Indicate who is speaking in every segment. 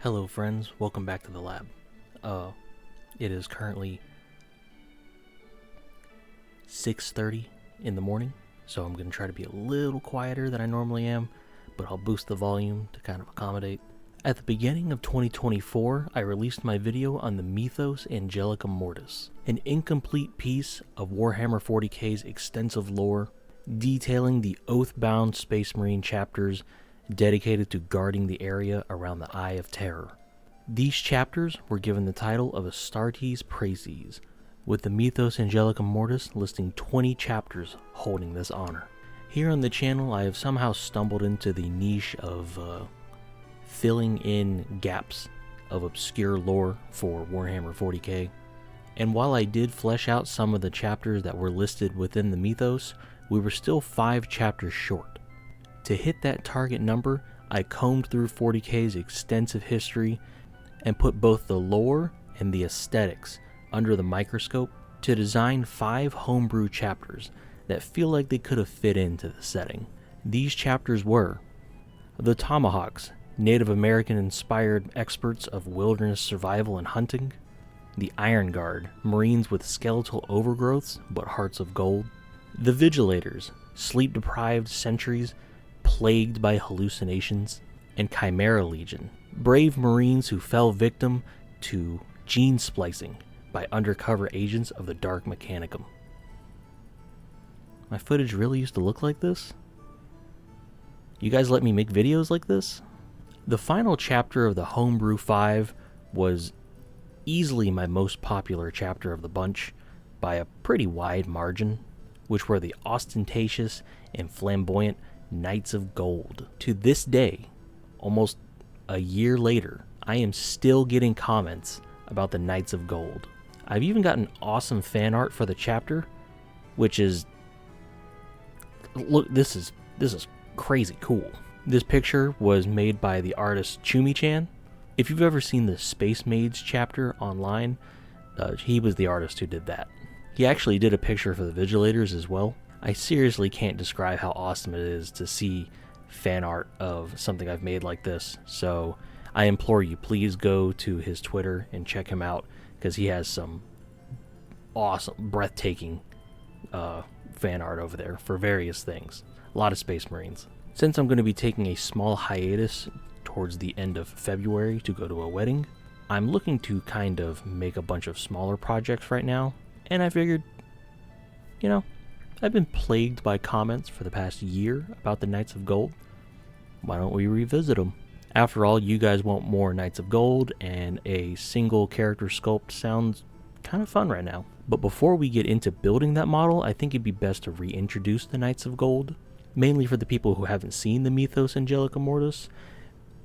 Speaker 1: Hello friends, welcome back to the lab. It is currently 6:30 in the morning, so I'm going to try to be a little quieter than I normally am, but I'll boost the volume to kind of accommodate. At the beginning of 2024, I released my video on the Mythos Angelica Mortis, an incomplete piece of Warhammer 40k's extensive lore, detailing the Oath-bound Space Marine chapters dedicated to guarding the area around the Eye of Terror. These chapters were given the title of Astartes Praeses, with the Mythos Angelica Mortis listing 20 chapters holding this honor. Here on the channel, I have somehow stumbled into the niche of filling in gaps of obscure lore for Warhammer 40k, and while I did flesh out some of the chapters that were listed within the Mythos, we were still 5 chapters short. To hit that target number, I combed through 40k's extensive history and put both the lore and the aesthetics under the microscope to design 5 homebrew chapters that feel like they could have fit into the setting. These chapters were the Tomahawks, Native American-inspired experts of wilderness survival and hunting; the Iron Guard, Marines with skeletal overgrowths but hearts of gold; the Vigilators, sleep-deprived sentries plagued by hallucinations; and Chimera Legion, brave Marines who fell victim to gene splicing by undercover agents of the Dark Mechanicum. My footage really used to look like this? You guys let me make videos like this? The final chapter of the Homebrew 5 was easily my most popular chapter of the bunch by a pretty wide margin, which were the ostentatious and flamboyant Knights of Gold. To this day, almost a year later, I am still getting comments about the Knights of Gold. I've even gotten awesome fan art for the chapter, which is, look, this is crazy cool. This picture was made by the artist Chumi-chan. If you've ever seen the Space Maids chapter online, he was the artist who did that. He actually did a picture for the Vigilators as well. I seriously can't describe how awesome it is to see fan art of something I've made like this, so I implore you, please go to his Twitter and check him out, because he has some awesome, breathtaking fan art over there for various things. A lot of Space Marines. Since I'm going to be taking a small hiatus towards the end of February to go to a wedding, I'm looking to kind of make a bunch of smaller projects right now, and I figured, you know, I've been plagued by comments for the past year about the Knights of Gold. Why don't we revisit them? After all, you guys want more Knights of Gold, and a single character sculpt sounds kind of fun right now. But before we get into building that model, I think it'd be best to reintroduce the Knights of Gold, mainly for the people who haven't seen the Mythos Angelica Mortis,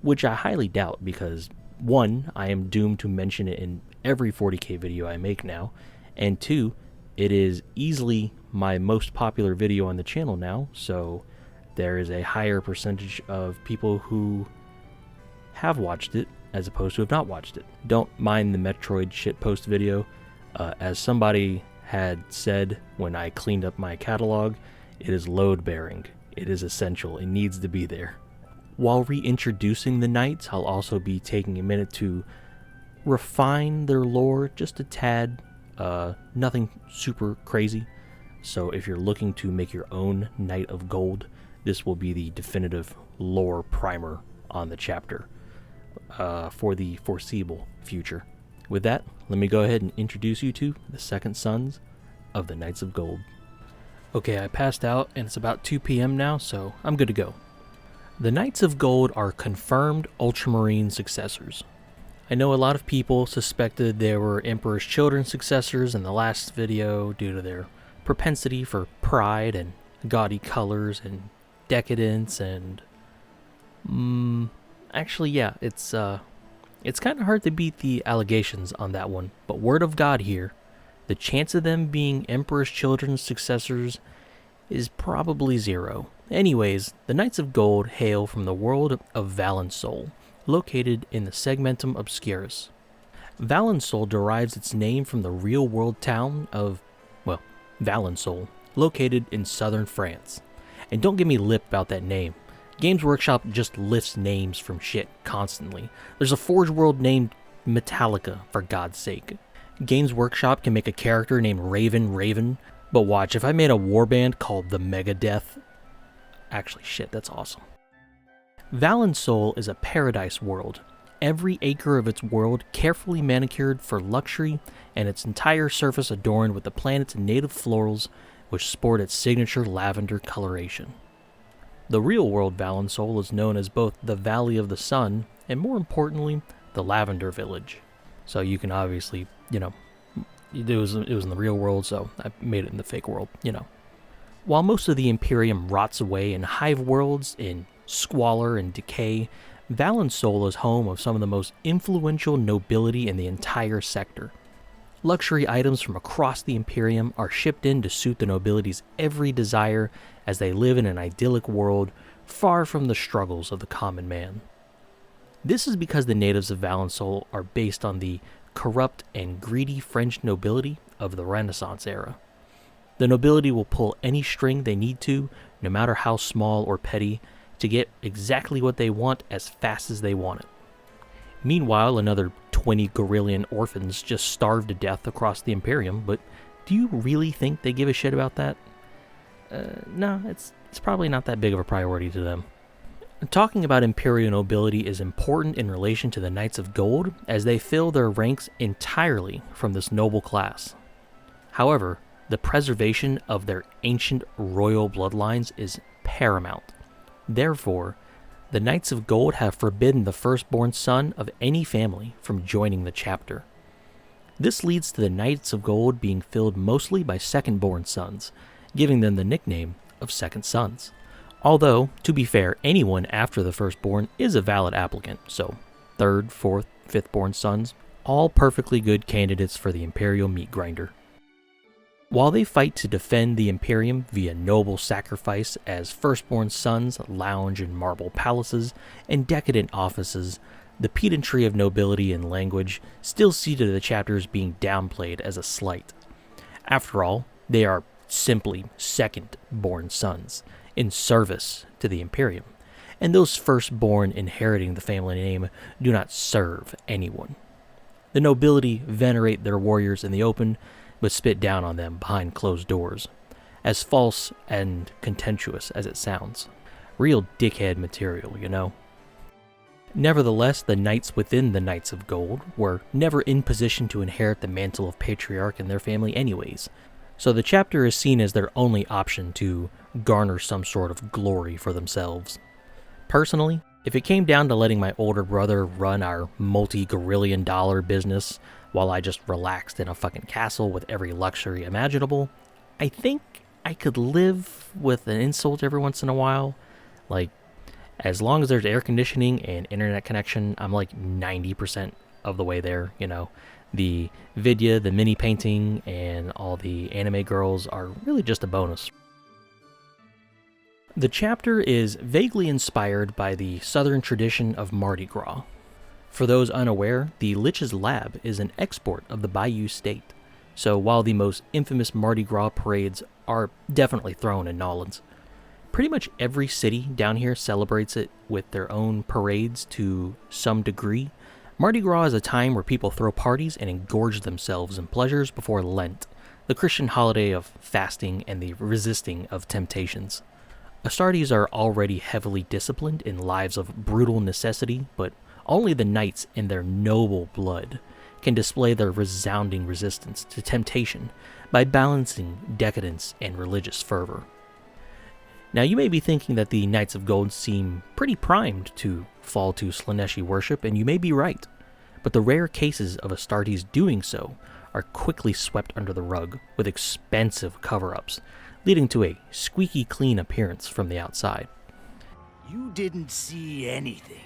Speaker 1: which I highly doubt because, 1, I am doomed to mention it in every 40k video I make now, and 2, it is easily my most popular video on the channel now, so there is a higher percentage of people who have watched it as opposed to have not watched it. Don't mind the Metroid shitpost video. As somebody had said when I cleaned up my catalog, it is load-bearing. It is essential. It needs to be there. While reintroducing the Knights, I'll also be taking a minute to refine their lore just a tad. Nothing super crazy. So if you're looking to make your own Knight of Gold, this will be the definitive lore primer on the chapter for the foreseeable future. With that, let me go ahead and introduce you to the second sons of the Knights of Gold. Okay, I passed out and it's about 2 p.m. now, so I'm good to go. The Knights of Gold are confirmed Ultramarine successors. I know a lot of people suspected there were Emperor's Children successors in the last video due to their propensity for pride and gaudy colors and decadence and actually, yeah, it's kind of hard to beat the allegations on that one, but word of God here, the chance of them being Emperor's Children's successors is probably 0. Anyways, the Knights of Gold hail from the world of Valensol, located in the Segmentum Obscurus. Valensol derives its name from the real-world town of, well, Valensol, located in southern France. And don't give me lip about that name. Games Workshop just lifts names from shit constantly. There's a Forge world named Metallica, for God's sake. Games Workshop can make a character named Raven, but watch, if I made a warband called the Megadeth... Actually, shit, that's awesome. Valen's Soul is a paradise world. Every acre of its world carefully manicured for luxury, and its entire surface adorned with the planet's native florals, which sport its signature lavender coloration. The real world Valen's Soul is known as both the Valley of the Sun, and more importantly, the Lavender Village. So you can obviously, it was in the real world, so I made it in the fake world, While most of the Imperium rots away in hive worlds, in squalor and decay, Valen's Soul is home of some of the most influential nobility in the entire sector. Luxury items from across the Imperium are shipped in to suit the nobility's every desire as they live in an idyllic world far from the struggles of the common man. This is because the natives of Valen's Soul are based on the corrupt and greedy French nobility of the Renaissance era. The nobility will pull any string they need to, no matter how small or petty, to get exactly what they want as fast as they want it. Meanwhile, another 20 Gorillian orphans just starve to death across the Imperium, but do you really think they give a shit about that? No, it's probably not that big of a priority to them. Talking about Imperial nobility is important in relation to the Knights of Gold, as they fill their ranks entirely from this noble class. However, the preservation of their ancient royal bloodlines is paramount. Therefore, the Knights of Gold have forbidden the firstborn son of any family from joining the chapter. This leads to the Knights of Gold being filled mostly by second-born sons, giving them the nickname of Second Sons. Although, to be fair, anyone after the firstborn is a valid applicant, so third, fourth, fifth-born sons, all perfectly good candidates for the Imperial meat grinder. While they fight to defend the Imperium via noble sacrifice as firstborn sons lounge in marble palaces and decadent offices, the pedantry of nobility and language still see to the chapters being downplayed as a slight. After all, they are simply second-born sons, in service to the Imperium, and those firstborn inheriting the family name do not serve anyone. The nobility venerate their warriors in the open, but spit down on them behind closed doors, as false and contemptuous as it sounds. Real dickhead material, Nevertheless, the knights within the Knights of Gold were never in position to inherit the mantle of patriarch in their family anyways, so the chapter is seen as their only option to garner some sort of glory for themselves. Personally, if it came down to letting my older brother run our multi-gorillion dollar business while I just relaxed in a fucking castle with every luxury imaginable, I think I could live with an insult every once in a while. Like, as long as there's air conditioning and internet connection, I'm like 90% of the way there, The Vidya, the mini painting, and all the anime girls are really just a bonus. The chapter is vaguely inspired by the southern tradition of Mardi Gras. For those unaware, the Lich's Lab is an export of the Bayou State, so while the most infamous Mardi Gras parades are definitely thrown in Nolans, pretty much every city down here celebrates it with their own parades to some degree. Mardi Gras is a time where people throw parties and engorge themselves in pleasures before Lent, the Christian holiday of fasting and the resisting of temptations. Astartes are already heavily disciplined in lives of brutal necessity, but only the knights in their noble blood can display their resounding resistance to temptation by balancing decadence and religious fervor. Now you may be thinking that the Knights of Gold seem pretty primed to fall to Slaneshi worship, and you may be right, but the rare cases of Astartes doing so are quickly swept under the rug with expensive cover-ups, leading to a squeaky clean appearance from the outside.
Speaker 2: You didn't see anything,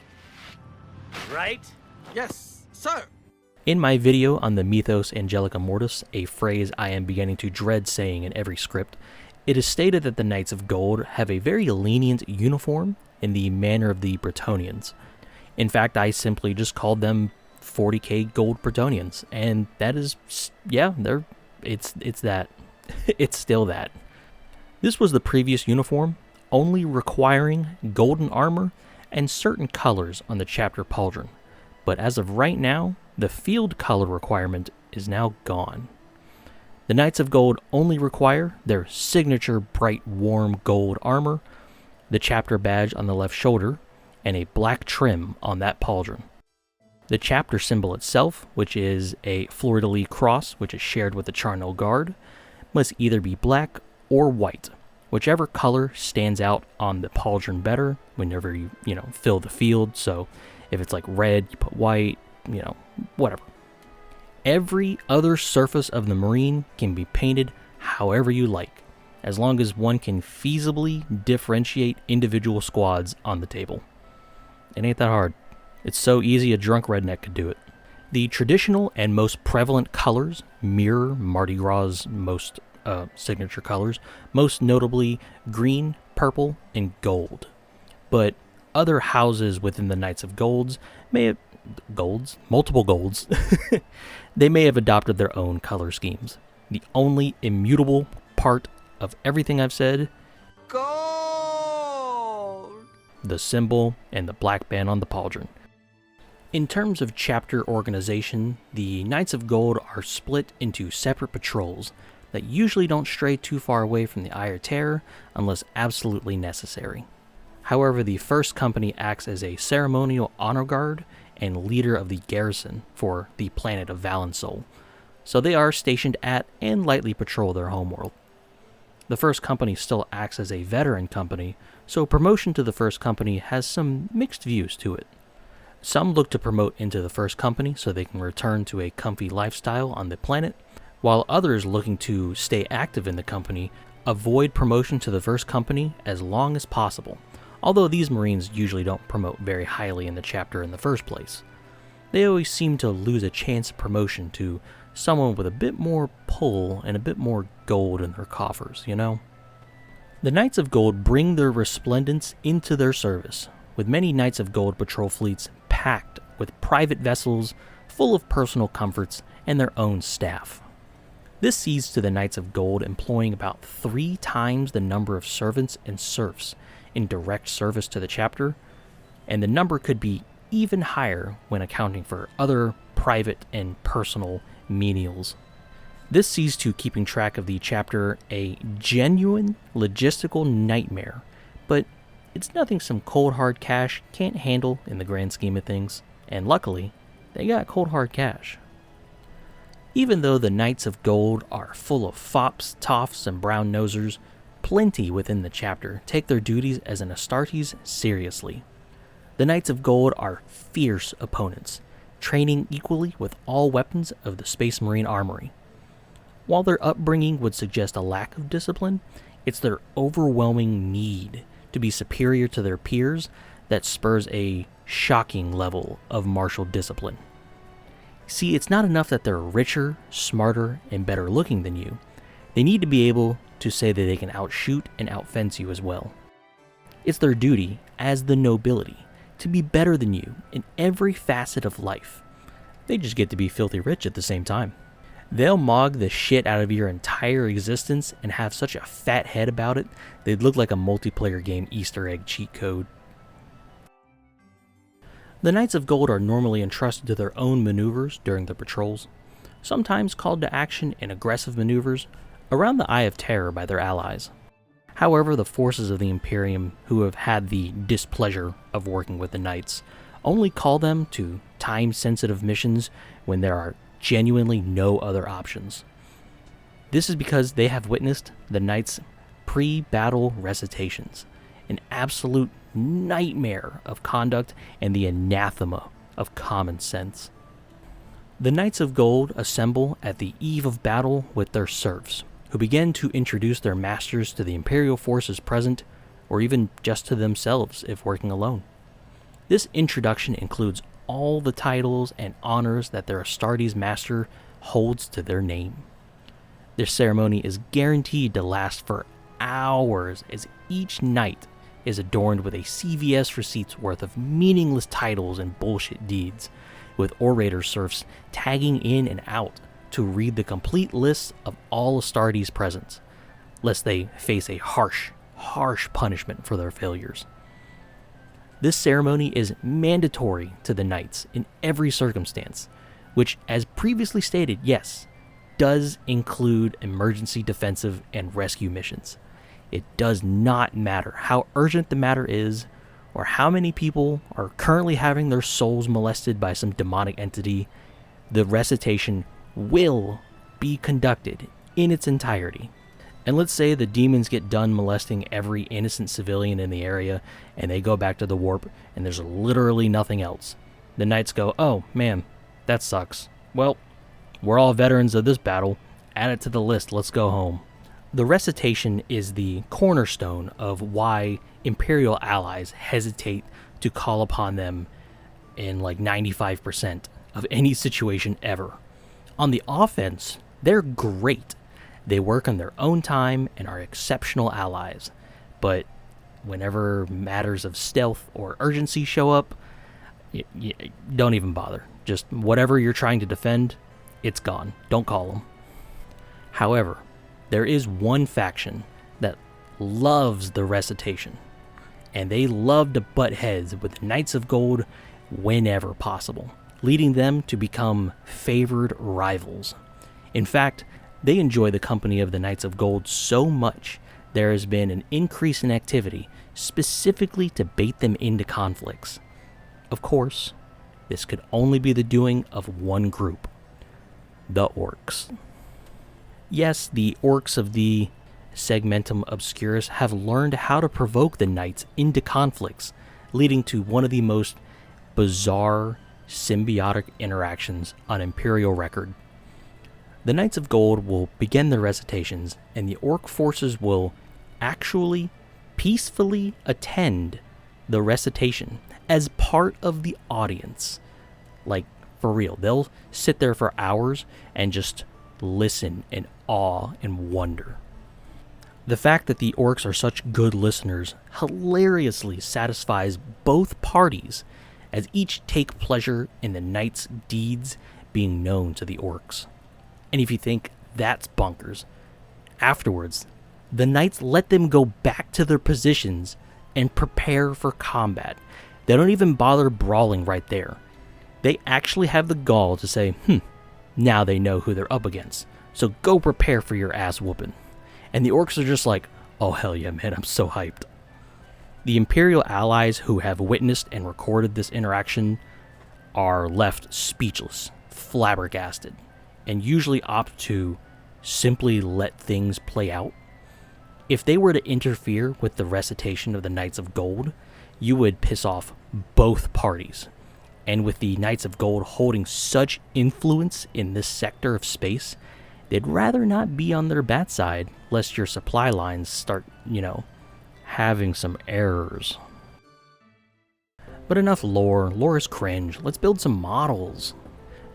Speaker 2: right?
Speaker 3: Yes, sir.
Speaker 1: In my video on the Mythos Angelica Mortis, a phrase I am beginning to dread saying in every script, it is stated that the Knights of Gold have a very lenient uniform in the manner of the Bretonnians. In fact, I simply just called them 40k gold Bretonnians, and that is, yeah, it's that. It's still that. This was the previous uniform, only requiring golden armor and certain colors on the chapter Pauldron, but as of right now, the field color requirement is now gone. The Knights of Gold only require their signature bright warm gold armor, the chapter badge on the left shoulder, and a black trim on that pauldron. The chapter symbol itself, which is a fleur-de-lis cross which is shared with the Charnel guard, must either be black or white, whichever color stands out on the pauldron better whenever you fill the field. So if it's like red, you put white, whatever. Every other surface of the Marine can be painted however you like, as long as one can feasibly differentiate individual squads on the table. It ain't that hard. It's so easy a drunk redneck could do it. The traditional and most prevalent colors mirror Mardi Gras' most signature colors, most notably green, purple, and gold. But other houses within the Knights of Golds may have multiple golds. They may have adopted their own color schemes. The only immutable part of everything I've said,
Speaker 2: Gold!
Speaker 1: The symbol and the black band on the pauldron. In terms of chapter organization, the Knights of Gold are split into separate patrols that usually don't stray too far away from the Eye of Terror unless absolutely necessary. However, the first company acts as a ceremonial honor guard and leader of the garrison for the planet of Valensol, so they are stationed at and lightly patrol their homeworld. The first company still acts as a veteran company, so promotion to the first company has some mixed views to it. Some look to promote into the first company so they can return to a comfy lifestyle on the planet, while others looking to stay active in the company avoid promotion to the first company as long as possible, although these Marines usually don't promote very highly in the chapter in the first place. They always seem to lose a chance of promotion to someone with a bit more pull and a bit more gold in their coffers, The Knights of Gold bring their resplendence into their service, with many Knights of Gold patrol fleets packed with private vessels full of personal comforts and their own staff. This sees to the Knights of Gold employing about 3 times the number of servants and serfs in direct service to the chapter, and the number could be even higher when accounting for other private and personal menials. This sees to keeping track of the chapter a genuine logistical nightmare, but it's nothing some cold hard cash can't handle in the grand scheme of things, and luckily, they got cold hard cash. Even though the Knights of Gold are full of fops, toffs, and brown nosers, plenty within the chapter take their duties as an Astartes seriously. The Knights of Gold are fierce opponents, training equally with all weapons of the Space Marine Armory. While their upbringing would suggest a lack of discipline, it's their overwhelming need to be superior to their peers that spurs a shocking level of martial discipline. See, it's not enough that they're richer, smarter, and better looking than you. They need to be able to say that they can outshoot and outfence you as well. It's their duty, as the nobility, to be better than you in every facet of life. They just get to be filthy rich at the same time. They'll mog the shit out of your entire existence and have such a fat head about it, they'd look like a multiplayer game Easter egg cheat code. The Knights of Gold are normally entrusted to their own maneuvers during the patrols, sometimes called to action in aggressive maneuvers around the Eye of Terror by their allies. However, the forces of the Imperium who have had the displeasure of working with the Knights only call them to time-sensitive missions when there are genuinely no other options. This is because they have witnessed the Knights' pre-battle recitations, an absolute nightmare of conduct and the anathema of common sense. The Knights of Gold assemble at the eve of battle with their serfs, who begin to introduce their masters to the Imperial forces present, or even just to themselves if working alone. This introduction includes all the titles and honors that their Astartes master holds to their name. This ceremony is guaranteed to last for hours, as each knight is adorned with a CVS receipt's worth of meaningless titles and bullshit deeds, with orator serfs tagging in and out to read the complete list of all Astartes present, lest they face a harsh harsh punishment for their failures. This ceremony is mandatory to the knights in every circumstance, which, as previously stated, yes, does include emergency defensive and rescue missions. It does not matter how urgent the matter is or how many people are currently having their souls molested by some demonic entity, the recitation will be conducted in its entirety. And let's say the demons get done molesting every innocent civilian in the area and they go back to the warp and there's literally nothing else. The knights go, oh man, that sucks. Well, we're all veterans of this battle. Add it to the list. Let's go home. The recitation is the cornerstone of why Imperial allies hesitate to call upon them in like 95% of any situation ever. On the offense, they're great. They work on their own time and are exceptional allies. But whenever matters of stealth or urgency show up, don't even bother. Just whatever you're trying to defend, it's gone. Don't call them. However, there is one faction that loves the recitation, and they love to butt heads with the Knights of Gold whenever possible, leading them to become favored rivals. In fact, they enjoy the company of the Knights of Gold so much, there has been an increase in activity specifically to bait them into conflicts. Of course, this could only be the doing of one group, the Orcs. Yes, the Orcs of the Segmentum Obscurus have learned how to provoke the Knights into conflicts, leading to one of the most bizarre symbiotic interactions on Imperial record. The Knights of Gold will begin their recitations, and the Orc forces will actually peacefully attend the recitation as part of the audience. Like, for real, they'll sit there for hours and just listen in awe and wonder. The fact that the Orcs are such good listeners hilariously satisfies both parties, as each take pleasure in the Knights' deeds being known to the Orcs. And if you think that's bonkers, afterwards, the Knights let them go back to their positions and prepare for combat. They don't even bother brawling right there. They actually have the gall to say, now they know who they're up against, so go prepare for your ass whooping. And the Orcs are just like, oh hell yeah man, I'm so hyped. The Imperial allies who have witnessed and recorded this interaction are left speechless, flabbergasted, and usually opt to simply let things play out. If they were to interfere with the recitation of the Knights of Gold, you would piss off both parties. And with the Knights of Gold holding such influence in this sector of space, they'd rather not be on their bad side, lest your supply lines start, having some errors. But enough lore. Lore is cringe. Let's build some models.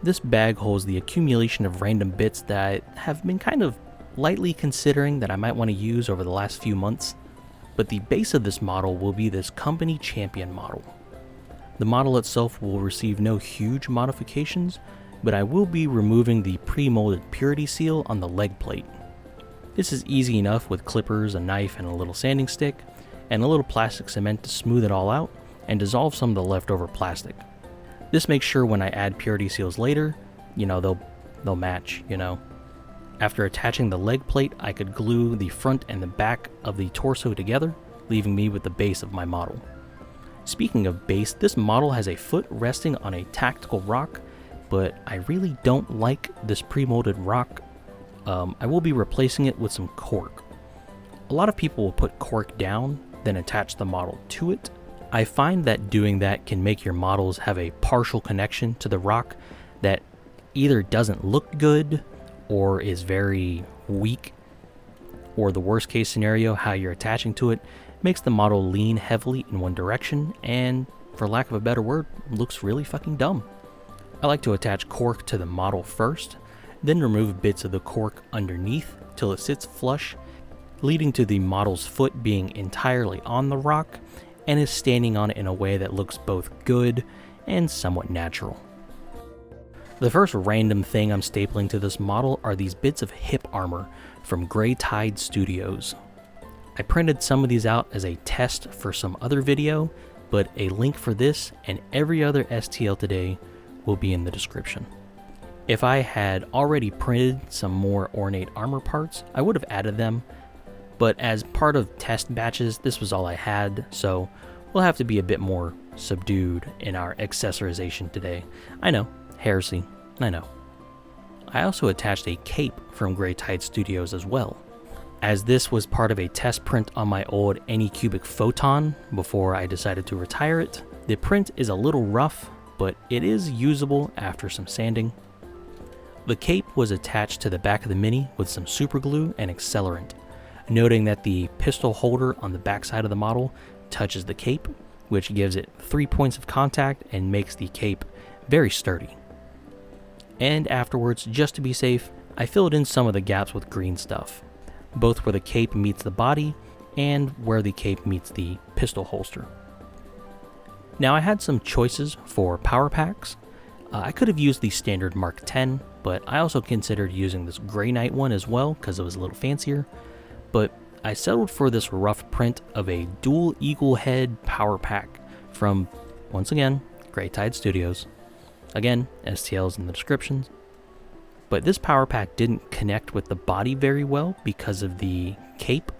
Speaker 1: This bag holds the accumulation of random bits that I have been kind of lightly considering that I might want to use over the last few months. But the base of this model will be this company champion model. The model itself will receive no huge modifications, but I will be removing the pre-molded purity seal on the leg plate. This is easy enough with clippers, a knife, and a little sanding stick, and a little plastic cement to smooth it all out and dissolve some of the leftover plastic. This makes sure when I add purity seals later, they'll match, After attaching the leg plate, I could glue the front and the back of the torso together, leaving me with the base of my model. Speaking of base, this model has a foot resting on a tactical rock, but I really don't like this pre-molded rock. I will be replacing it with some cork. A lot of people will put cork down, then attach the model to it. I find that doing that can make your models have a partial connection to the rock that either doesn't look good or is very weak, or the worst case scenario, how you're attaching to it makes the model lean heavily in one direction and, for lack of a better word, looks really fucking dumb. I like to attach cork to the model first, then remove bits of the cork underneath till it sits flush, leading to the model's foot being entirely on the rock and is standing on it in a way that looks both good and somewhat natural. The first random thing I'm stapling to this model are these bits of hip armor from Grey Tide Studios. I printed some of these out as a test for some other video, but a link for this and every other STL today will be in the description. If I had already printed some more ornate armor parts, I would have added them, but as part of test batches, this was all I had, so we'll have to be a bit more subdued in our accessorization today. I know, heresy, I know. I also attached a cape from Grey Tide Studios as well. As this was part of a test print on my old Anycubic Photon before I decided to retire it, the print is a little rough, but it is usable after some sanding. The cape was attached to the back of the Mini with some super glue and accelerant, noting that the pistol holder on the back side of the model touches the cape, which gives it 3 points of contact and makes the cape very sturdy. And afterwards, just to be safe, I filled in some of the gaps with green stuff, both where the cape meets the body and where the cape meets the pistol holster. Now I had some choices for power packs. I could have used the standard Mark 10, but I also considered using this Grey Knight one as well because it was a little fancier, but I settled for this rough print of a dual eagle head power pack from, once again, Grey Tide Studios. Again, STL's in the descriptions. But this power pack didn't connect with the body very well because of the cape.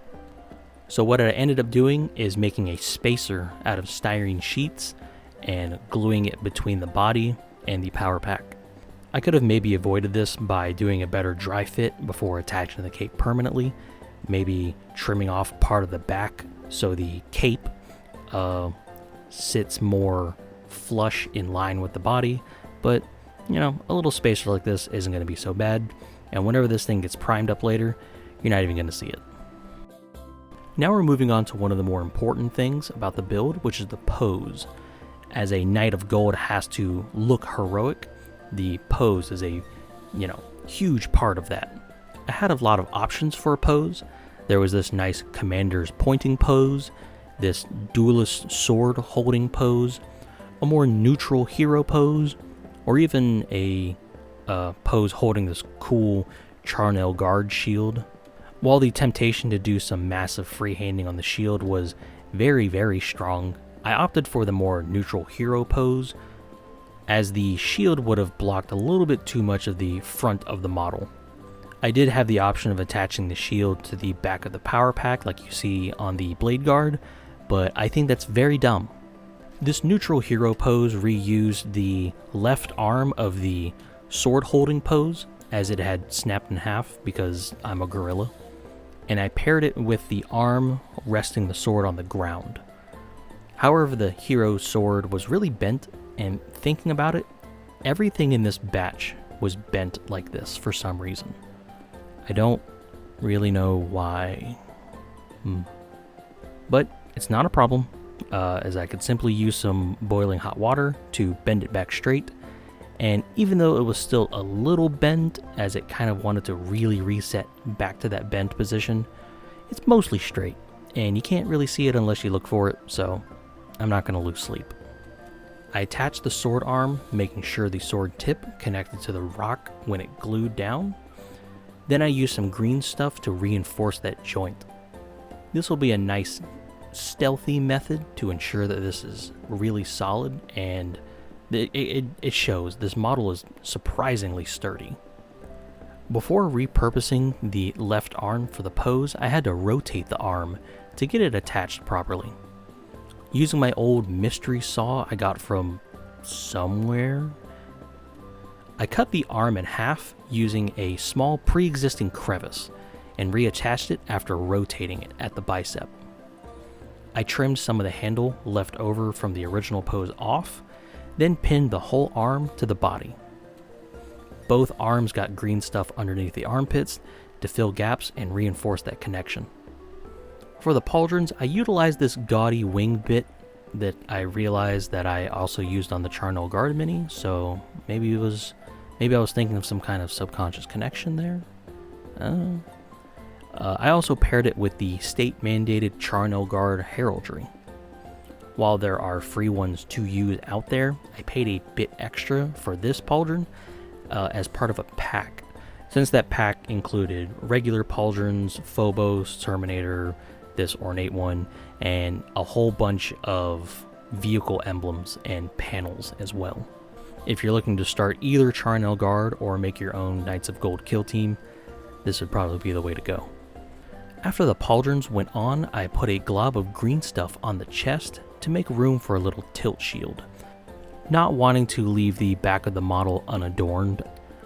Speaker 1: So what I ended up doing is making a spacer out of styrene sheets and gluing it between the body and the power pack. I could have maybe avoided this by doing a better dry fit before attaching the cape permanently, maybe trimming off part of the back so the cape sits more flush in line with the body, but you know, a little spacer like this isn't going to be so bad, and whenever this thing gets primed up later, you're not even going to see it. Now we're moving on to one of the more important things about the build, which is the pose. As a Knight of Gold has to look heroic, the pose is a, huge part of that. I had a lot of options for a pose. There was this nice commander's pointing pose, this duelist sword holding pose, a more neutral hero pose, or even a pose holding this cool Charnel guard shield. While the temptation to do some massive freehanding on the shield was very, very strong, I opted for the more neutral hero pose, as the shield would have blocked a little bit too much of the front of the model. I did have the option of attaching the shield to the back of the power pack like you see on the blade guard, but I think that's very dumb. This neutral hero pose reused the left arm of the sword holding pose, as it had snapped in half because I'm a gorilla, and I paired it with the arm resting the sword on the ground. However, the hero's sword was really bent, and thinking about it, everything in this batch was bent like this for some reason. I don't really know why, but it's not a problem, as I could simply use some boiling hot water to bend it back straight, and even though it was still a little bent, as it kind of wanted to really reset back to that bent position, it's mostly straight, and you can't really see it unless you look for it, so I'm not going to lose sleep. I attached the sword arm, making sure the sword tip connected to the rock when it glued down. Then I used some green stuff to reinforce that joint. This will be a nice stealthy method to ensure that this is really solid, and it shows. This model is surprisingly sturdy. Before repurposing the left arm for the pose, I had to rotate the arm to get it attached properly. Using my old mystery saw I got from somewhere, I cut the arm in half using a small pre-existing crevice and reattached it after rotating it at the bicep. I trimmed some of the handle left over from the original pose off, then pinned the whole arm to the body. Both arms got green stuff underneath the armpits to fill gaps and reinforce that connection. For the pauldrons, I utilized this gaudy wing bit that I realized that I also used on the Charnel guard mini, so maybe I was thinking of some kind of subconscious connection there. I also paired it with the state-mandated Charnel guard heraldry. While there are free ones to use out there, I paid a bit extra for this pauldron as part of a pack, since that pack included regular pauldrons, Phobos, Terminator, this ornate one, and a whole bunch of vehicle emblems and panels as well. If you're looking to start either Charnel Guard or make your own Knights of Gold kill team, this would probably be the way to go. After the Pauldrons went on, I put a glob of green stuff on the chest to make room for a little tilt shield. Not wanting to leave the back of the model unadorned,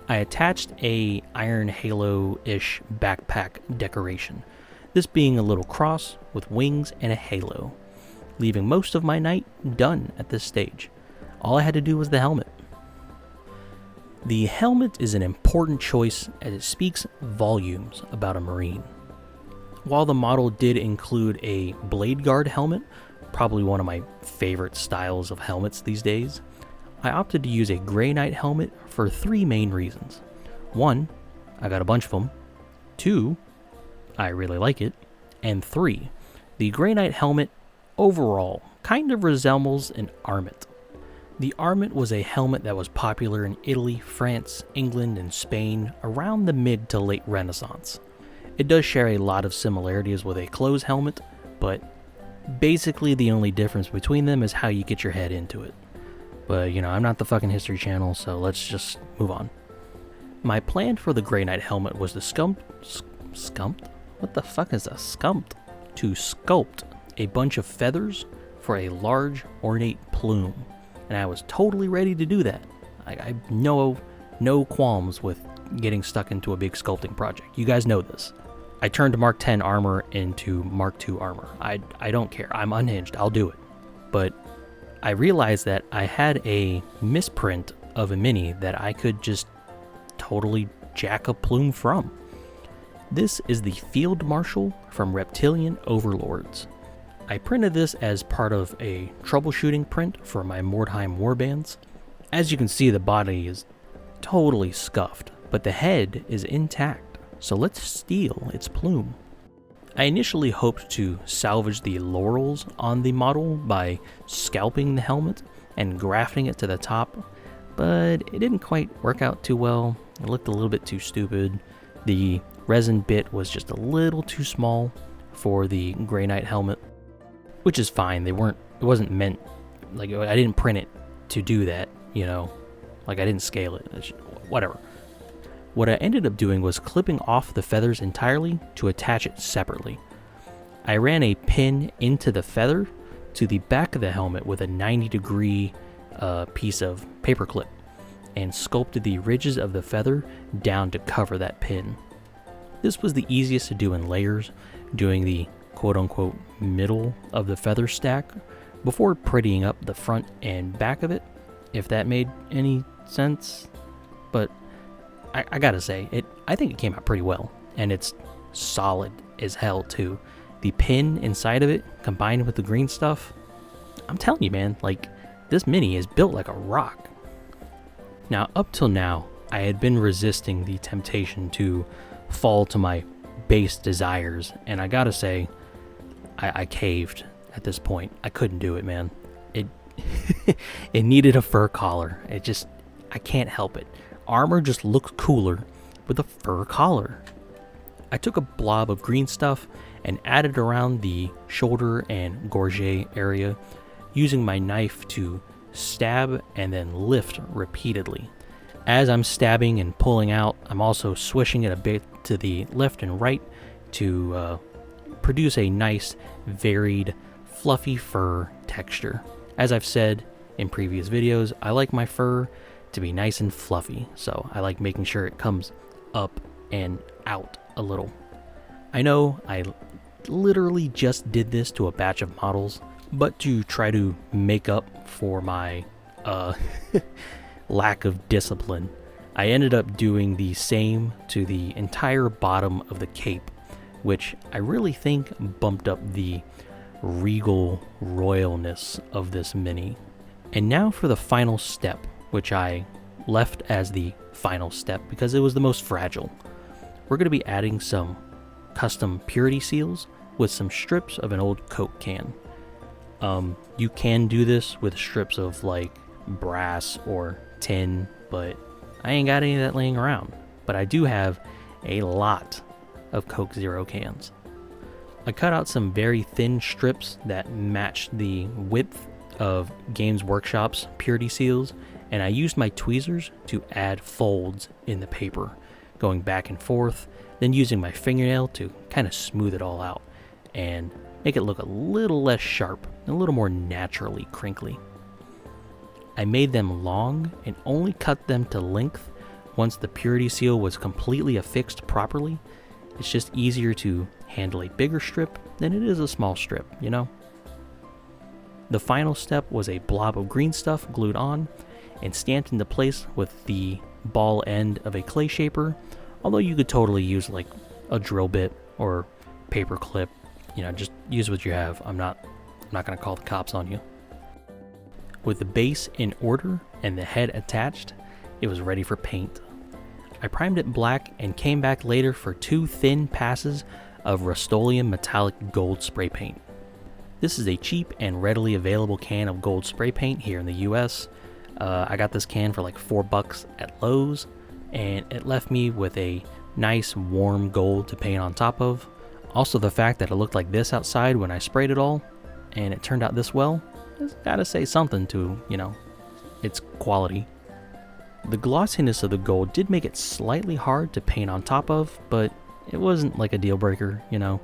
Speaker 1: I attached a Iron Halo-ish backpack decoration, this being a little cross with wings and a halo, leaving most of my knight done at this stage. All I had to do was the helmet. The helmet is an important choice as it speaks volumes about a Marine. While the model did include a Blade Guard helmet, probably one of my favorite styles of helmets these days, I opted to use a Grey Knight helmet for 3 main reasons. 1, I got a bunch of them. 2, I really like it. And 3, the Grey Knight helmet overall kind of resembles an armet. The armet was a helmet that was popular in Italy, France, England, and Spain around the mid to late Renaissance. It does share a lot of similarities with a closed helmet, but basically the only difference between them is how you get your head into it. But, you know, I'm not the fucking History Channel, so let's just move on. My plan for the Grey Knight helmet was to sculpt? What the fuck is a sculpt? To sculpt a bunch of feathers for a large, ornate plume. And I was totally ready to do that. I no qualms with getting stuck into a big sculpting project. You guys know this. I turned Mark 10 armor into Mark 2 armor. I don't care. I'm unhinged. I'll do it. But I realized that I had a misprint of a mini that I could just totally jack a plume from. This is the Field Marshal from Reptilian Overlords. I printed this as part of a troubleshooting print for my Mordheim warbands. As you can see, the body is totally scuffed, but the head is intact. So let's steal its plume. I initially hoped to salvage the laurels on the model by scalping the helmet and grafting it to the top, but it didn't quite work out too well. It looked a little bit too stupid. The resin bit was just a little too small for the Grey Knight helmet, which is fine. It wasn't meant, like, I didn't print it to do that, you know, like I didn't scale it, whatever. What I ended up doing was clipping off the feathers entirely to attach it separately. I ran a pin into the feather to the back of the helmet with a 90-degree piece of paper clip and sculpted the ridges of the feather down to cover that pin. This was the easiest to do in layers, doing the quote-unquote middle of the feather stack before prettying up the front and back of it, if that made any sense. But I gotta say, I think it came out pretty well, and it's solid as hell too. The pin inside of it, combined with the green stuff, I'm telling you, man, like, this mini is built like a rock. Now, up till now, I had been resisting the temptation to fall to my base desires, and I gotta say, I caved at this point. I couldn't do it, man. It it needed a fur collar. I can't help it. Armor just looks cooler with a fur collar. I took a blob of green stuff and added around the shoulder and gorget area, using my knife to stab and then lift repeatedly. As I'm stabbing and pulling out, I'm also swishing it a bit to the left and right to produce a nice, varied, fluffy fur texture. As I've said in previous videos, I like my fur to be nice and fluffy, so I like making sure it comes up and out a little. I know I literally just did this to a batch of models, but to try to make up for my lack of discipline, I ended up doing the same to the entire bottom of the cape, which I really think bumped up the regal royalness of this mini. And now for the final step, which I left as the final step because it was the most fragile. We're going to be adding some custom purity seals with some strips of an old Coke can. You can do this with strips of like brass or tin, but I ain't got any of that laying around. But I do have a lot of Coke Zero cans. I cut out some very thin strips that matched the width of Games Workshop's purity seals, and I used my tweezers to add folds in the paper, going back and forth, then using my fingernail to kind of smooth it all out and make it look a little less sharp, and a little more naturally crinkly. I made them long and only cut them to length once the purity seal was completely affixed properly. It's just easier to handle a bigger strip than it is a small strip, you know? The final step was a blob of green stuff glued on and stamped into place with the ball end of a clay shaper, although you could totally use like a drill bit or paper clip, you know, just use what you have. I'm not gonna call the cops on you. With the base in order and the head attached, it was ready for paint. I primed it black and came back later for 2 thin passes of Rust-Oleum metallic gold spray paint. This is a cheap and readily available can of gold spray paint here in the US. I got this can for like $4 at Lowe's, and it left me with a nice warm gold to paint on top of. Also, the fact that it looked like this outside when I sprayed it all, and it turned out this well, it's gotta say something to, you know, its quality. The glossiness of the gold did make it slightly hard to paint on top of, but it wasn't like a deal breaker, you know.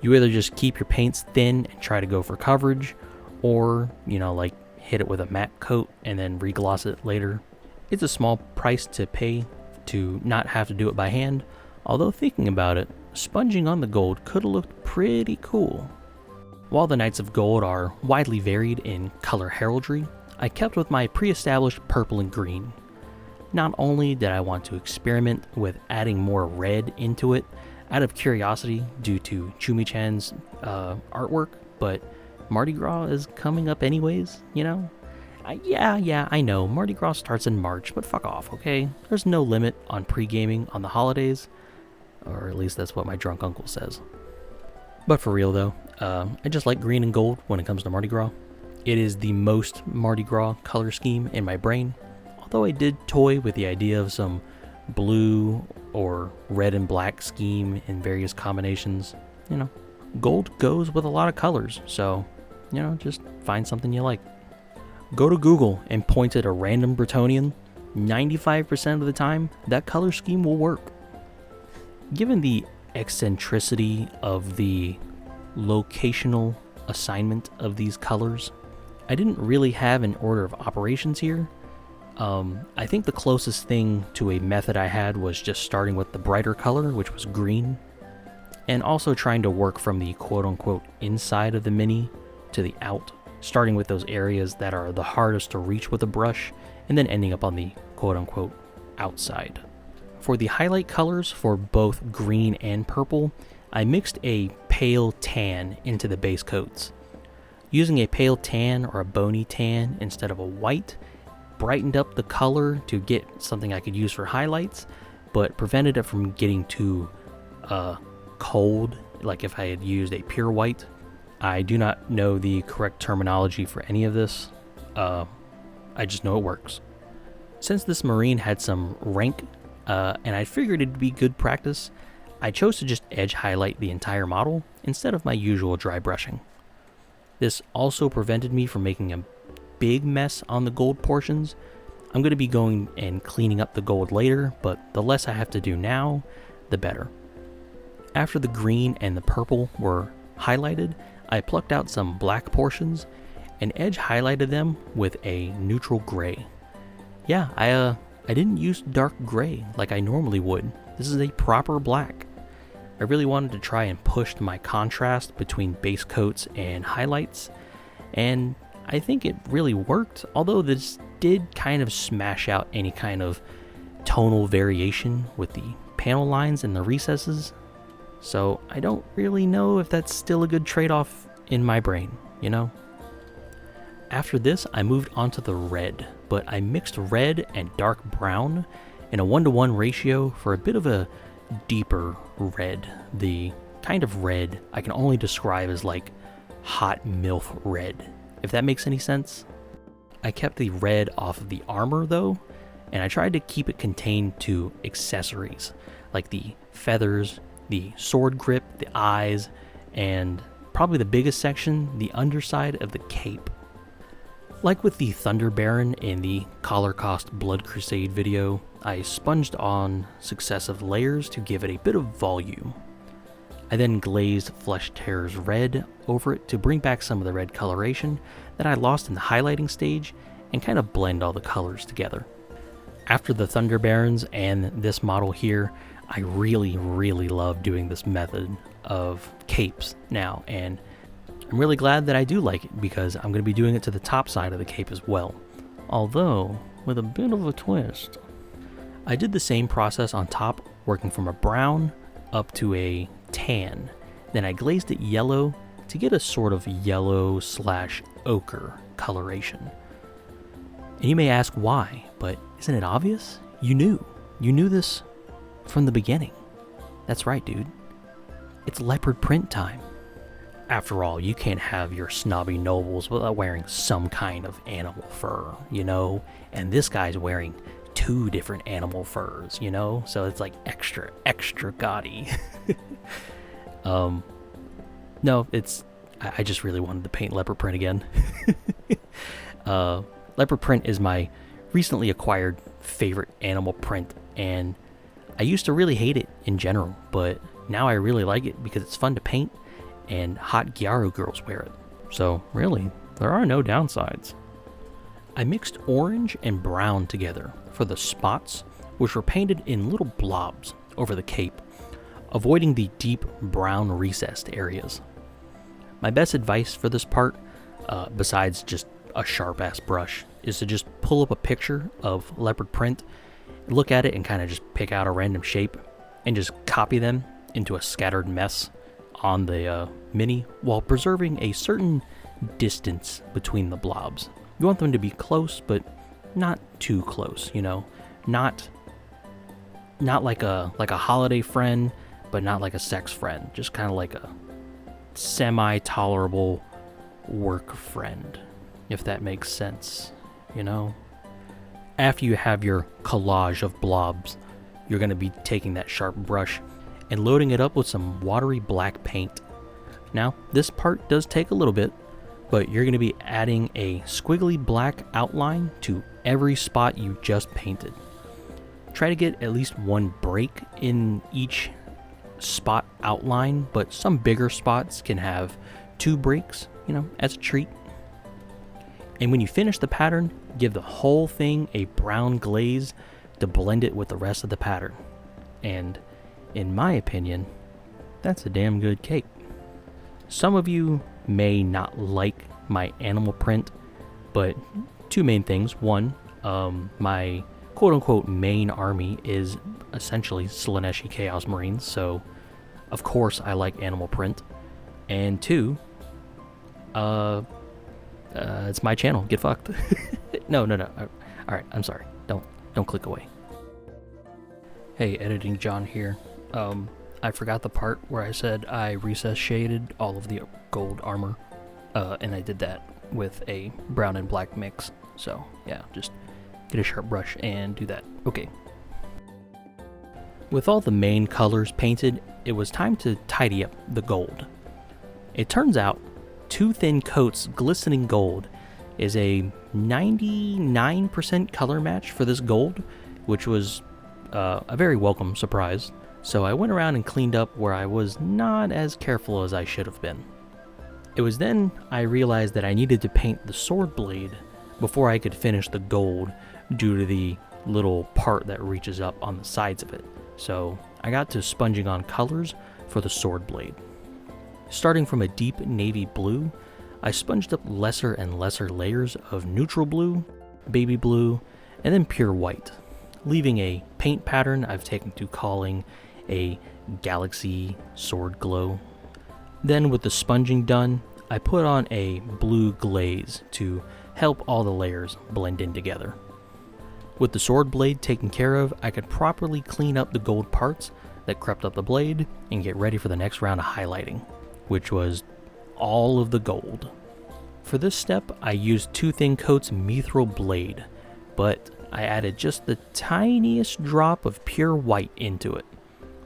Speaker 1: You either just keep your paints thin and try to go for coverage, or, you know, like hit it with a matte coat and then regloss it later. It's a small price to pay to not have to do it by hand, although thinking about it, sponging on the gold could have looked pretty cool. While the Knights of Gold are widely varied in color heraldry, I kept with my pre-established purple and green. Not only did I want to experiment with adding more red into it out of curiosity due to Chumi-chan's artwork, but Mardi Gras is coming up anyways, you know? Yeah, I know, Mardi Gras starts in March, but fuck off, okay? There's no limit on pre-gaming on the holidays, or at least that's what my drunk uncle says. But for real though, I just like green and gold when it comes to Mardi Gras. It is the most Mardi Gras color scheme in my brain, although I did toy with the idea of some blue or red and black scheme in various combinations. You know, gold goes with a lot of colors, so, you know, just find something you like. Go to Google and point at a random Bretonnian. 95% of the time, that color scheme will work. Given the eccentricity of the locational assignment of these colors, I didn't really have an order of operations here. I think the closest thing to a method I had was just starting with the brighter color, which was green, and also trying to work from the quote-unquote inside of the mini to the out, starting with those areas that are the hardest to reach with a brush, and then ending up on the quote-unquote outside. For the highlight colors for both green and purple, I mixed a pale tan into the base coats. Using a pale tan or a bony tan instead of a white brightened up the color to get something I could use for highlights, but prevented it from getting too cold, like if I had used a pure white. I do not know the correct terminology for any of this. I just know it works. Since this Marine had some rank, and I figured it'd be good practice, I chose to just edge highlight the entire model instead of my usual dry brushing. This also prevented me from making a big mess on the gold portions. I'm going to be going and cleaning up the gold later, but the less I have to do now, the better. After the green and the purple were highlighted, I plucked out some black portions and edge highlighted them with a neutral gray. Yeah, I didn't use dark gray like I normally would. This is a proper black. I really wanted to try and push my contrast between base coats and highlights, and I think it really worked, although this did kind of smash out any kind of tonal variation with the panel lines and the recesses. So I don't really know if that's still a good trade-off in my brain, you know? After this, I moved on to the red, but I mixed red and dark brown in a 1-to-1 ratio for a bit of a deeper red. The kind of red I can only describe as like hot MILF red, if that makes any sense. I kept the red off of the armor though, and I tried to keep it contained to accessories, like the feathers, the sword grip, the eyes, and probably the biggest section, the underside of the cape. Like with the Thunder Baron in the Collar Cost Blood Crusade video, I sponged on successive layers to give it a bit of volume. I then glazed Flesh Tear's red over it to bring back some of the red coloration that I lost in the highlighting stage and kind of blend all the colors together. After the Thunder Barons and this model here, I really love doing this method of capes now, and I'm really glad that I do like it because I'm going to be doing it to the top side of the cape as well, although with a bit of a twist. I did the same process on top, working from a brown up to a tan. Then I glazed it yellow to get a sort of yellow/ochre coloration. And you may ask why, but isn't it obvious? You knew this from the beginning. That's right, dude. It's leopard print time. After all, you can't have your snobby nobles without wearing some kind of animal fur, you know? And this guy's wearing 2 different animal furs, you know? So it's like extra gaudy. No, I just really wanted to paint leopard print again. Leopard print is my recently acquired favorite animal print, and I used to really hate it in general, but now I really like it because it's fun to paint and hot Gyaro girls wear it. So really, there are no downsides. I mixed orange and brown together for the spots, which were painted in little blobs over the cape, avoiding the deep brown recessed areas. My best advice for this part, besides just a sharp-ass brush, is to just pull up a picture of leopard print, look at it and kind of just pick out a random shape, and just copy them into a scattered mess on the Mini while preserving a certain distance between the blobs. You want them to be close, but not too close, you know? Not like a holiday friend, but not like a sex friend. Just kind of like a semi-tolerable work friend, if that makes sense, you know? After you have your collage of blobs, you're going to be taking that sharp brush and loading it up with some watery black paint. Now, this part does take a little bit, but you're going to be adding a squiggly black outline to every spot you just painted. Try to get at least one break in each spot outline, but some bigger spots can have 2 breaks, you know, as a treat. And when you finish the pattern, give the whole thing a brown glaze to blend it with the rest of the pattern. And in my opinion, that's a damn good cape. Some of you may not like my animal print, but 2 main things. One, my quote-unquote main army is essentially Slaaneshi Chaos Marines, so of course I like animal print. And 2, it's my channel. Get fucked. No. Alright, I'm sorry. Don't click away. Hey, Editing John here. I forgot the part where I said I recess shaded all of the gold armor, and I did that with a brown and black mix. So yeah, just get a sharp brush and do that. Okay. With all the main colors painted, it was time to tidy up the gold. It turns out 2 thin coats glistening gold is a 99% color match for this gold, which was a very welcome surprise. So I went around and cleaned up where I was not as careful as I should have been. It was then I realized that I needed to paint the sword blade before I could finish the gold due to the little part that reaches up on the sides of it. So I got to sponging on colors for the sword blade. Starting from a deep navy blue, I sponged up lesser and lesser layers of neutral blue, baby blue, and then pure white, leaving a paint pattern I've taken to calling a galaxy sword glow. Then with the sponging done, I put on a blue glaze to help all the layers blend in together. With the sword blade taken care of, I could properly clean up the gold parts that crept up the blade and get ready for the next round of highlighting, which was all of the gold. For this step, I used 2 thin coats mithril blade, but I added just the tiniest drop of pure white into it,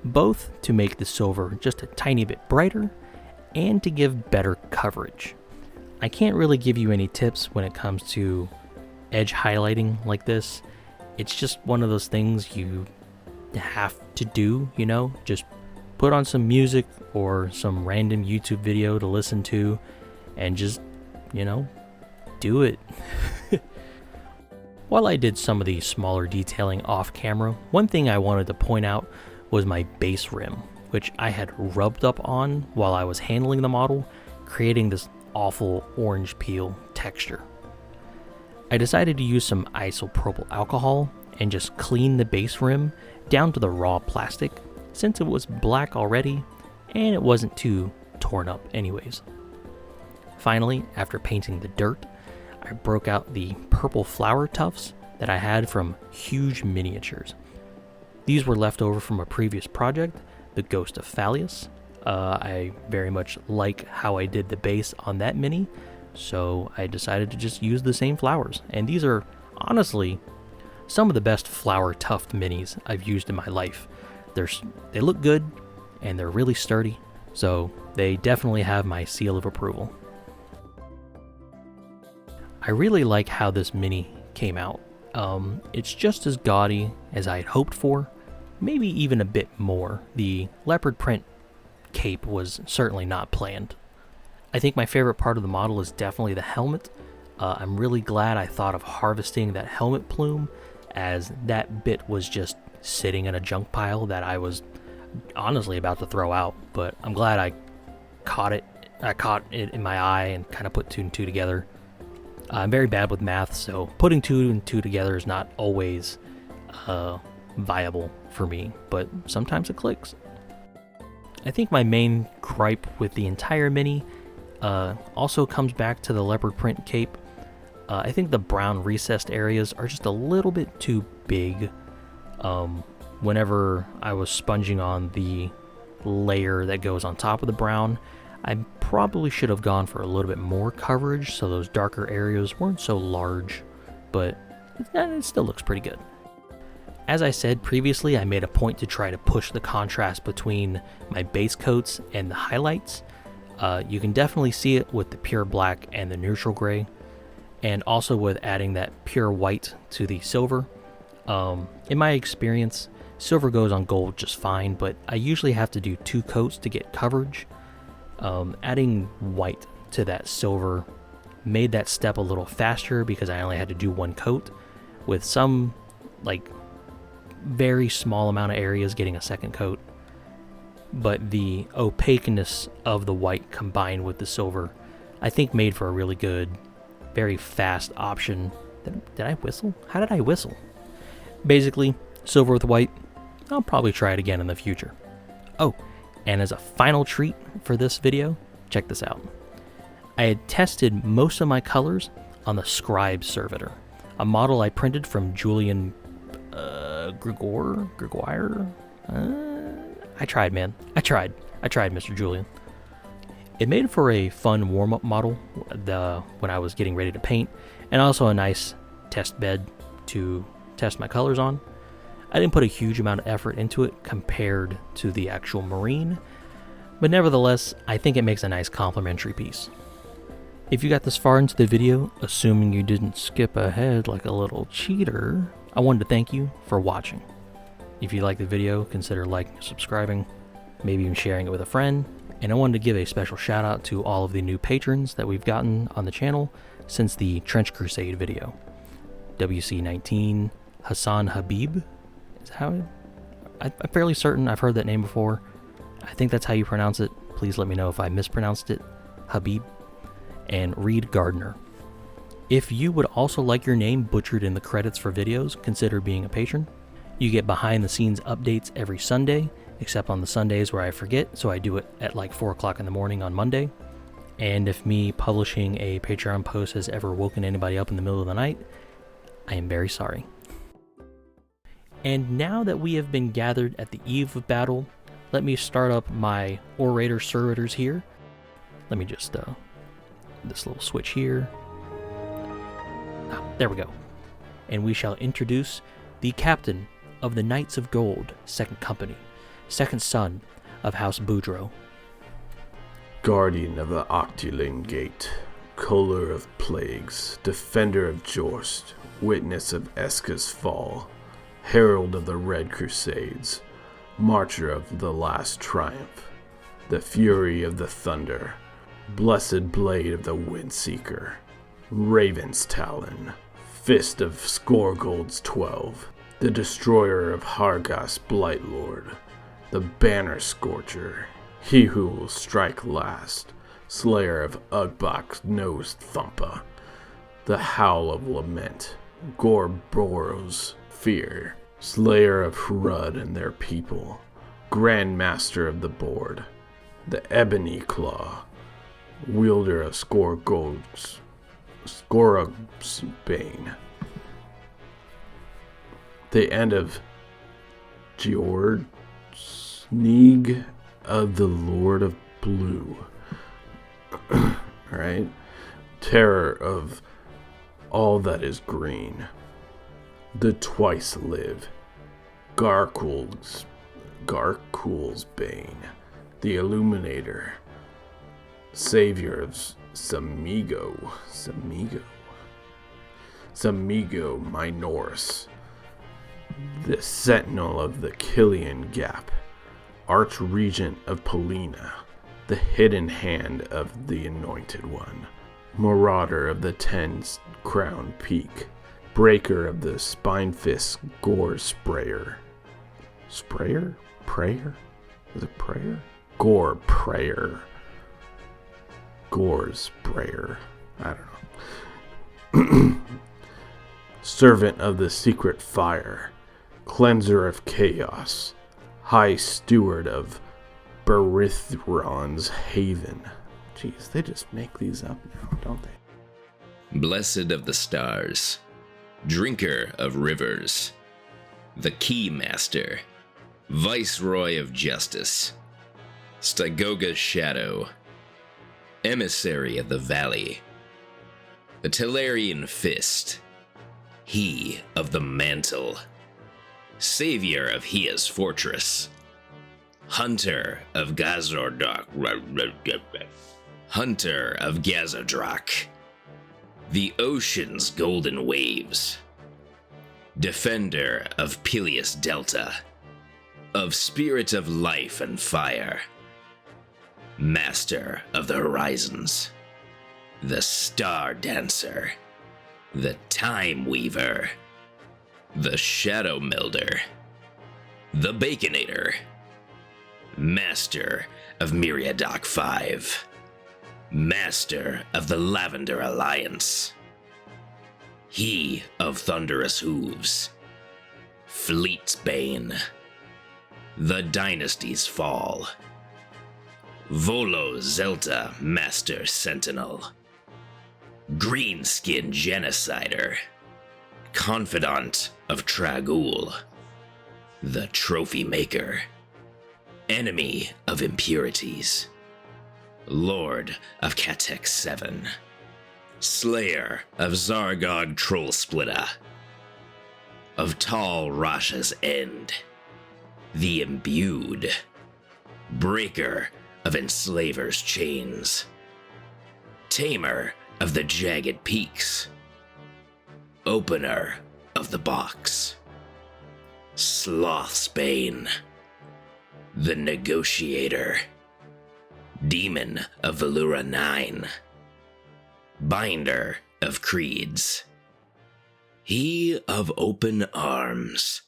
Speaker 1: both to make the silver just a tiny bit brighter and to give better coverage. I can't really give you any tips when it comes to edge highlighting like this. It's just one of those things you have to do, you know? Just put on some music or some random YouTube video to listen to and just, you know, do it. While I did some of the smaller detailing off camera, one thing I wanted to point out was my base rim, which I had rubbed up on while I was handling the model, creating this awful orange peel texture. I decided to use some isopropyl alcohol and just clean the base rim down to the raw plastic, since it was black already and it wasn't too torn up anyways. Finally, after painting the dirt, I broke out the purple flower tufts that I had from huge miniatures. These were left over from a previous project, the Ghost of Phalius. I very much like how I did the base on that mini, so I decided to just use the same flowers. And these are honestly some of the best flower tuft minis I've used in my life. They look good and they're really sturdy, so they definitely have my seal of approval. I really like how this mini came out. It's just as gaudy as I had hoped for, maybe even a bit more. The leopard print cape was certainly not planned. I think my favorite part of the model is definitely the helmet. I'm really glad I thought of harvesting that helmet plume, as that bit was just sitting in a junk pile that I was honestly about to throw out, but I'm glad I caught it. I caught it in my eye and kind of put 2 and 2 together. I'm very bad with math, so putting 2 and 2 together is not always viable for me, but sometimes it clicks. I think my main gripe with the entire mini also comes back to the leopard print cape. I think the brown recessed areas are just a little bit too big. Whenever I was sponging on the layer that goes on top of the brown, I probably should have gone for a little bit more coverage so those darker areas weren't so large, but it still looks pretty good. As I said previously, I made a point to try to push the contrast between my base coats and the highlights. You can definitely see it with the pure black and the neutral gray, and also with adding that pure white to the silver. In my experience, silver goes on gold just fine, but I usually have to do 2 coats to get coverage. Adding white to that silver made that step a little faster because I only had to do 1 coat, with some like very small amount of areas getting a 2nd coat. But the opaqueness of the white combined with the silver, I think made for a really good, very fast option. Did I whistle? How did I whistle? Basically, silver with white. I'll probably try it again in the future. Oh, and as a final treat for this video, check this out. I had tested most of my colors on the Scribe Servitor, a model I printed from Julian Gregoire? I tried, man. I tried, Mr. Julian. It made for a fun warm-up model when I was getting ready to paint, and also a nice test bed to test my colors on. I didn't put a huge amount of effort into it compared to the actual Marine, but nevertheless, I think it makes a nice complementary piece. If you got this far into the video, assuming you didn't skip ahead like a little cheater, I wanted to thank you for watching. If you liked the video, consider liking, subscribing, maybe even sharing it with a friend. And I wanted to give a special shout out to all of the new patrons that we've gotten on the channel since the Trench Crusade video. WC19, Hassan Habib, is how I'm fairly certain I've heard that name before. I think that's how you pronounce it. Please let me know if I mispronounced it. Habib. And Reed Gardner. If you would also like your name butchered in the credits for videos, consider being a patron. You get behind the scenes updates every Sunday, except on the Sundays where I forget, so I do it at like 4 o'clock in the morning on Monday. And if me publishing a Patreon post has ever woken anybody up in the middle of the night, I am very sorry. And now that we have been gathered at the eve of battle, let me start up my Orator Servitors here. Let me just, this little switch here. There we go. And we shall introduce the captain of the Knights of Gold, 2nd Company, 2nd son of House Boudreaux.
Speaker 3: Guardian of the Octuling Gate, Culler of Plagues, Defender of Jorst, Witness of Eska's Fall, Herald of the Red Crusades, Marcher of the Last Triumph, the Fury of the Thunder, Blessed Blade of the Windseeker, Raven's Talon, Fist of Scoregold's 12, the Destroyer of Hargas Blightlord, the Banner Scorcher, he who will strike last, Slayer of Ugbok's Nose Thumpa, the Howl of Lament, Gorboros Fear, Slayer of Hrud and their people, Grand Master of the Board, the Ebony Claw, Wielder of Scorog's Bane, the end of George Sneeg of the Lord of Blue. Right? Terror of all that is green. The Twice Live. Garkul's Bane. The Illuminator. Savior of Samigo Minoris. The Sentinel of the Killian Gap. Archregent of Polina. The Hidden Hand of the Anointed One. Marauder of the Ten Crown Peak. Breaker of the Spinefist Gore Sprayer. Prayer? Is it prayer? Gore Prayer. Gore's Prayer. I don't know. Servant of the Secret Fire. Cleanser of Chaos. High Steward of Berithron's Haven. Jeez, they just make these up now, don't they?
Speaker 4: Blessed of the Stars. Drinker of Rivers. The Keymaster. Viceroy of Justice. Stygoga's Shadow. Emissary of the Valley. The Telerian Fist. He of the Mantle. Savior of Hia's Fortress. Hunter of Gazordok. Hunter of Gazodrak. The Ocean's Golden Waves. Defender of Peleus Delta. Of Spirit of Life and Fire. Master of the Horizons. The Star Dancer. The Time Weaver. The Shadow Melder. The Baconator. Master of Myriadoc 5. Master of the Lavender Alliance. He of Thunderous Hooves. Fleet's Bane. The Dynasty's Fall. Volo Zelta Master Sentinel. Greenskin Genocider. Confidant of Tragul. The Trophy Maker. Enemy of Impurities. Lord of Katek 7. Slayer of Zargog Trollsplitter. Of Tal Rasha's End. The Imbued. Breaker of Enslaver's Chains. Tamer of the Jagged Peaks. Opener of the Box. Sloth's Bane. The Negotiator. Demon of Velura 9. Binder of Creeds. He of Open Arms.